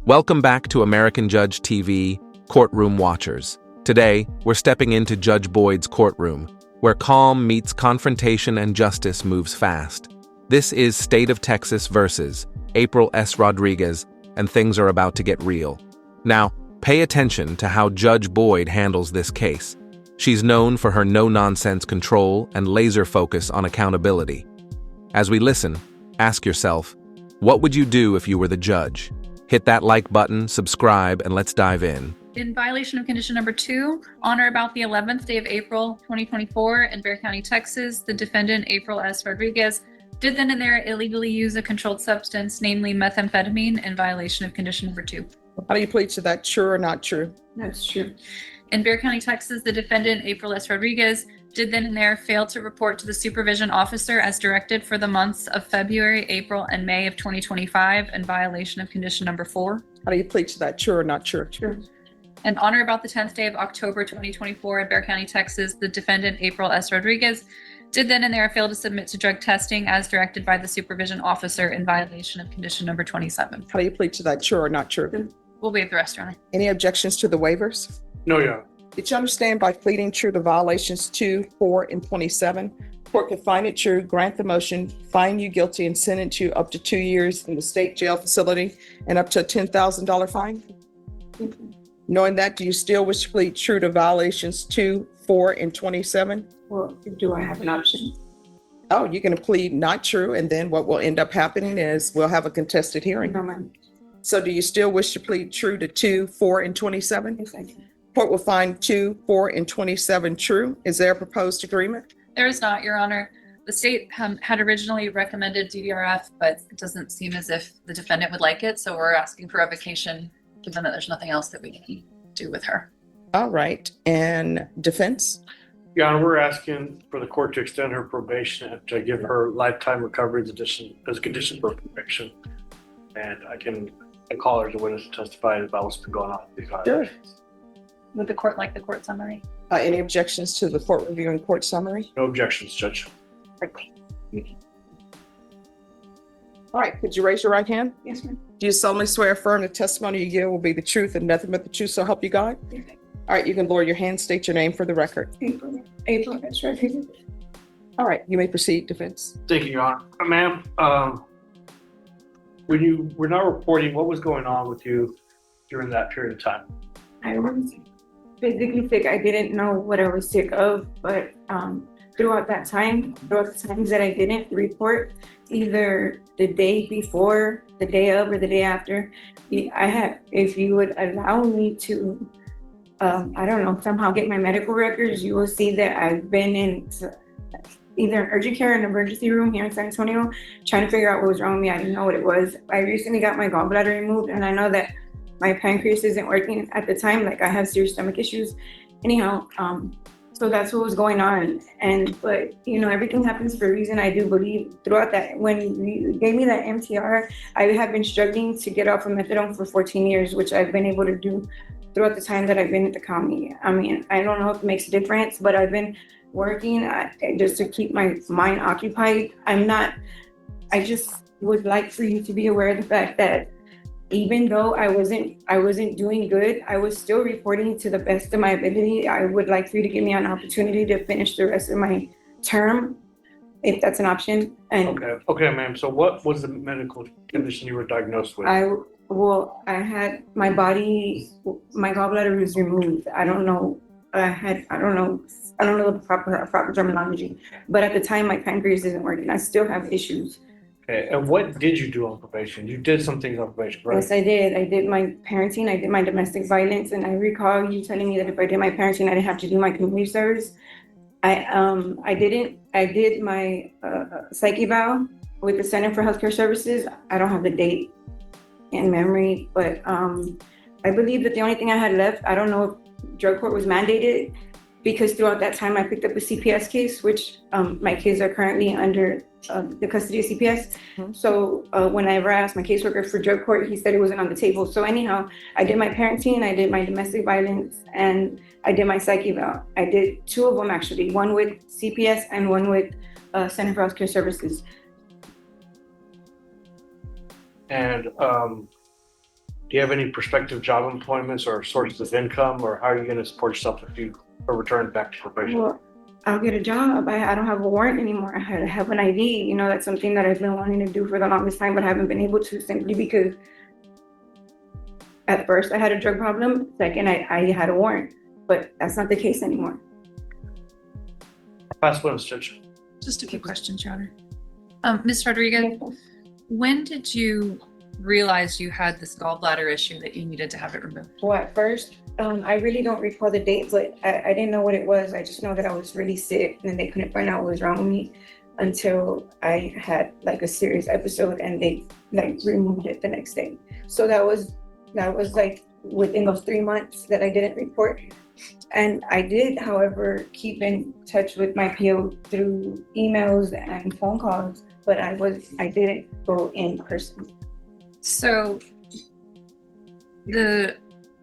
Welcome back to American Judge TV, Courtroom Watchers. Today, we're stepping into Judge Boyd's courtroom, where calm meets confrontation and justice moves fast. This is State of Texas versus April S. Rodriguez, and things are about to get real. Now, pay attention to how Judge Boyd handles this case. She's known for her no-nonsense control and laser focus on accountability. As we listen, ask yourself, what would you do if you were the judge? Hit that like button, subscribe, and let's dive in. In violation of condition number 2, on or about the 11th day of April 2024 in Bexar County, Texas, the defendant, April S. Rodriguez, did then and there illegally use a controlled substance, namely methamphetamine, in violation of condition number 2. How do you plead to that? True or not true? That's true. In Bexar County, Texas, the defendant, April S. Rodriguez, did then and there fail to report to the supervision officer as directed for the months of February, April, and May of 2025 in violation of condition number 4. How do you plead to that? True or not true? True. And on or about the 10th day of October 2024 in Bexar County, Texas, the defendant, April S. Rodriguez, did then and there fail to submit to drug testing as directed by the supervision officer in violation of condition number 27. How do you plead to that? True or not true? We'll waive the rest, Your Honor. Any objections to the waivers? No, Your Honor. Did you understand by pleading true to violations 2, 4, and 27, court could find it true, grant the motion, find you guilty, and sentence you up to 2 years in the state jail facility and up to a $10,000 fine? Knowing that, do you still wish to plead true to violations 2, 4, and 27? Well, do I have an option? Oh, you're going to plead not true, and then what will end up happening is we'll have a contested hearing. No, ma'am. So do you still wish to plead true to 2, 4, and 27? Yes, I can. Court will find 2, 4, and 27 true. Is there a proposed agreement? There is not, Your Honor. The state had originally recommended DVRF, but it doesn't seem as if the defendant would like it, so we're asking for revocation, given that there's nothing else that we can do with her. All right. And defense? Your Honor, we're asking for the court to extend her probation and to give her lifetime recovery as a condition for probation. And I call her as a witness to testify about what's been going on with these violations. Would the court like the court summary? Any objections to the court review and court summary? No objections, Judge. All right. Could you raise your right hand? Yes, ma'am. Do you solemnly swear affirm the testimony you give will be the truth and nothing but the truth, so help you God? Yes. All right. You can lower your hand, state your name for the record. April S. Rodriguez. All right. You may proceed, defense. Thank you, Your Honor. Ma'am, when you were not reporting, what was going on with you during that period of time? I was physically sick. I didn't know what I was sick of, but throughout the times that I didn't report, either the day before, the day of, or the day after, if you would allow me to, somehow get my medical records, you will see that I've been in either an urgent care and emergency room here in San Antonio, trying to figure out what was wrong with me. I didn't know what it was. I recently got my gallbladder removed, and I know that my pancreas isn't working at the time. Like, I have serious stomach issues. Anyhow, so that's what was going on. But everything happens for a reason. I do believe throughout that, when you gave me that MTR, I have been struggling to get off of methadone for 14 years, which I've been able to do throughout the time that I've been at the county. I mean, I don't know if it makes a difference, but I've been working just to keep my mind occupied. I just would like for you to be aware of the fact that even though I wasn't doing good, I was still reporting to the best of my ability. I would like for you to give me an opportunity to finish the rest of my term, if that's an option. And Okay, ma'am. So what was the medical condition you were diagnosed with? I had my gallbladder was removed. I don't know the proper terminology, but at the time my pancreas isn't working. I still have issues. Okay, and what did you do on probation? You did some things on probation, right? Yes, I did. I did my parenting. I did my domestic violence, and I recall you telling me that if I did my parenting, I didn't have to do my community service. I didn't. I did my psych eval with the Center for Healthcare Services. I don't have the date in memory, but I believe that the only thing I had left, I don't know if drug court was mandated, because throughout that time I picked up a CPS case, which my kids are currently under the custody of CPS. Mm-hmm. So whenever I asked my caseworker for drug court, he said it wasn't on the table. So anyhow, I did my parenting, I did my domestic violence, and I did my psych eval. I did 2 of them actually, one with CPS and one with Center for Healthcare Services. And Do you have any prospective job employments or sources of income, or how are you going to support yourself if you are returned back to probation? Well, I'll get a job. I don't have a warrant anymore. I have an ID. You know, that's something that I've been wanting to do for the longest time, but haven't been able to simply because at first I had a drug problem. Second, I had a warrant, but that's not the case anymore. Last one, Judge. Just a few questions, Your Honor. Ms. Rodriguez, when did you realize you had this gallbladder issue that you needed to have it removed? Well, at first, I really don't recall the date, but I didn't know what it was. I just know that I was really sick and they couldn't find out what was wrong with me until I had like a serious episode and they like removed it the next day. So that was like within those 3 months that I didn't report. And I did, however, keep in touch with my PO through emails and phone calls, but I didn't go in person. So the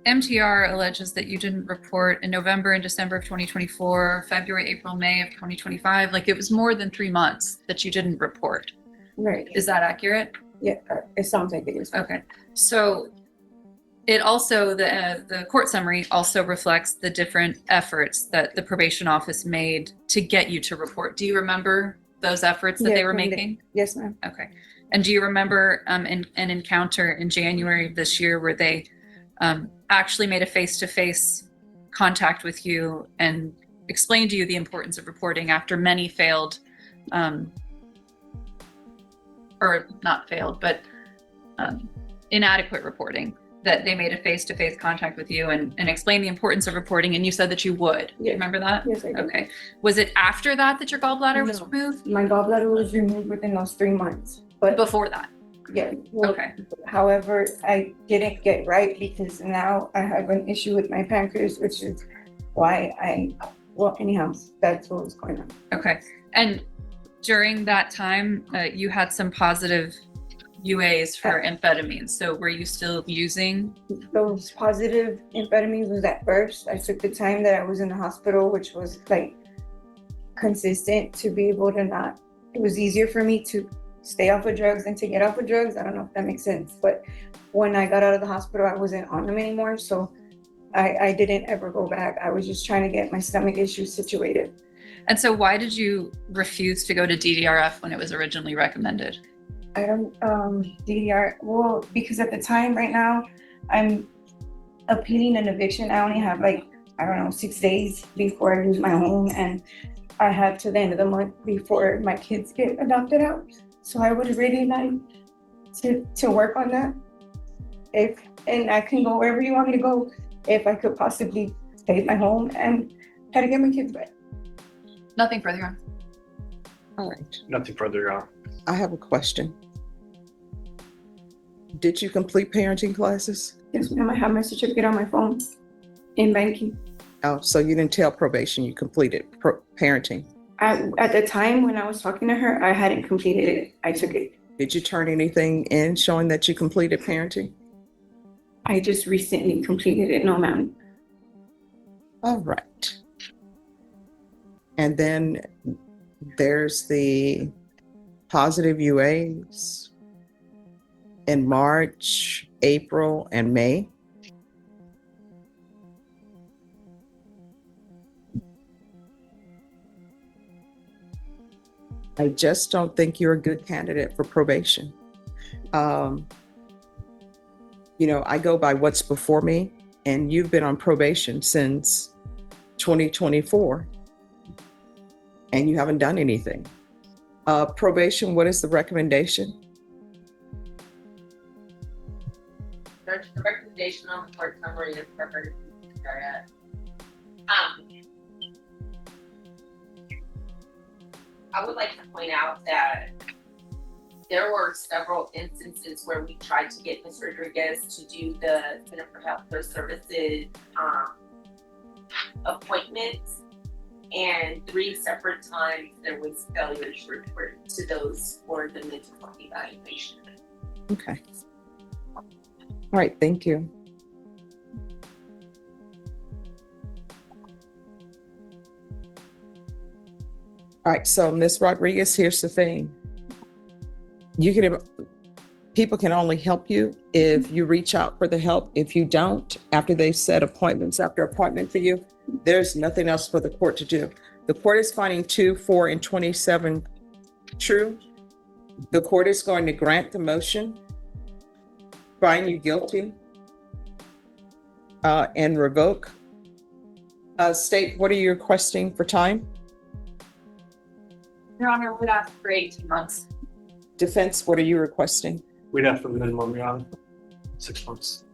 MTR alleges that you didn't report in November and December of 2024, February, April, May of 2025. Like it was more than 3 months that you didn't report. Right. Is that accurate? Yeah, it sounds like it is. Okay. So it also, the court summary also reflects the different efforts that the probation office made to get you to report. Do you remember those efforts that Yeah, they were from the- making? Yes, ma'am. Okay. And do you remember an encounter in January of this year where they actually made a face-to-face contact with you and explained to you the importance of reporting after many failed, or not failed, but inadequate reporting, that they made a face-to-face contact with you and explained the importance of reporting, and you said that you would. Do you Yeah. remember that? Yes, I do. Okay. Was it after that that your gallbladder was No. removed? My gallbladder was removed within those 3 months, but Before that? yeah. Well, Okay. however, I didn't get right because now I have an issue with my pancreas, which is why anyhow, that's what was going on. Okay. And during that time, you had some positive UAs for amphetamines. So were you still using? Those positive amphetamines was at first. I took the time that I was in the hospital, which was like consistent to be able to not, it was easier for me to stay off of drugs than to get off of drugs. I don't know if that makes sense, but when I got out of the hospital, I wasn't on them anymore. So I didn't ever go back. I was just trying to get my stomach issues situated. And so why did you refuse to go to DDRF when it was originally recommended? I don't, DDR, well, because at the time right now, I'm appealing an eviction. I only have like, I don't know, 6 days before I lose my home. And I have to the end of the month before my kids get adopted out. So I would really like to work on that. And I can go wherever you want me to go, if I could possibly save my home and try to get my kids back. Nothing further on. All right. Nothing further, Your Honor. I have a question. Did you complete parenting classes? Yes, ma'am, I have my certificate on my phone in banking. Oh, so you didn't tell probation you completed parenting. At the time when I was talking to her, I hadn't completed it. I took it. Did you turn anything in showing that you completed parenting? I just recently completed it, no ma'am. All right. And then there's the positive UAs in March, April, and May. I just don't think you're a good candidate for probation. I go by what's before me, and you've been on probation since 2024, and you haven't done anything. Probation, what is the recommendation? Judge, the recommendation on the court summary is perfect. I would like to point out that there were several instances where we tried to get Ms. Rodriguez to do the Center for Healthcare Services appointments, and 3 separate times there was failure to report to those for the mental health evaluation. Okay. All right, thank you. All right, so Ms. Rodriguez, here's the thing. People can only help you if you reach out for the help. If you don't, after they've set appointments after appointment for you, there's nothing else for the court to do. The court is finding 2, 4, and 27 true. The court is going to grant the motion, find you guilty, and revoke. State, what are you requesting for time? Your Honor, would ask for 18 months. Defense, what are you requesting? We'd have for the minimum, Your Honor, 6 months.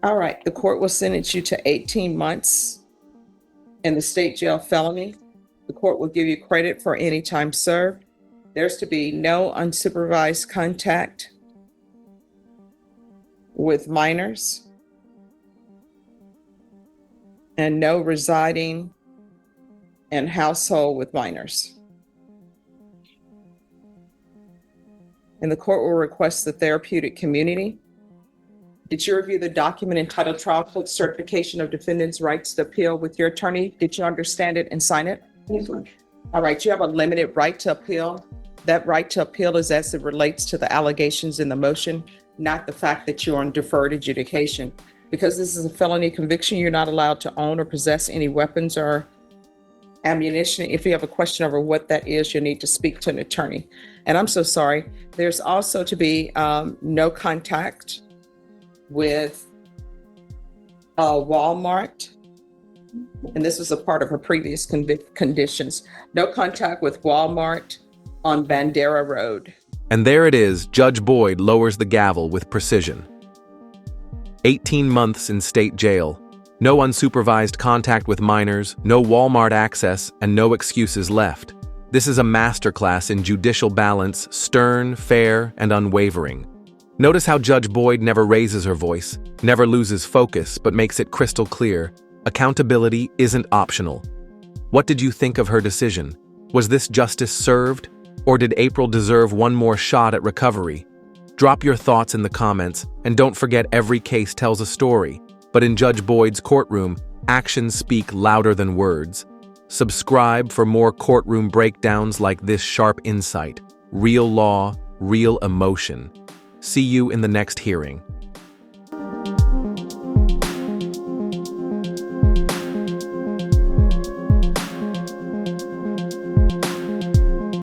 All right, the court will sentence you to 18 months in the state jail felony. The court will give you credit for any time served. There's to be no unsupervised contact with minors and no residing in household with minors. And the court will request the therapeutic community. Did you review the document entitled Trial Court Certification of Defendant's Rights to Appeal with your attorney? Did you understand it and sign it? Yes, ma'am. All right, you have a limited right to appeal. That right to appeal is as it relates to the allegations in the motion, not the fact that you're on deferred adjudication. Because this is a felony conviction, you're not allowed to own or possess any weapons or ammunition. If you have a question over what that is, you need to speak to an attorney. And I'm so sorry. There's also to be no contact with Walmart. And this was a part of her previous conditions. No contact with Walmart on Bandera Road. And there it is, Judge Boyd lowers the gavel with precision. 18 months in state jail, no unsupervised contact with minors, no Walmart access, and no excuses left. This is a masterclass in judicial balance, stern, fair, and unwavering. Notice how Judge Boyd never raises her voice, never loses focus, but makes it crystal clear. Accountability isn't optional. What did you think of her decision? Was this justice served? Or did April deserve one more shot at recovery? Drop your thoughts in the comments, and don't forget every case tells a story. But in Judge Boyd's courtroom, actions speak louder than words. Subscribe for more courtroom breakdowns like this sharp insight. Real law, real emotion. See you in the next hearing.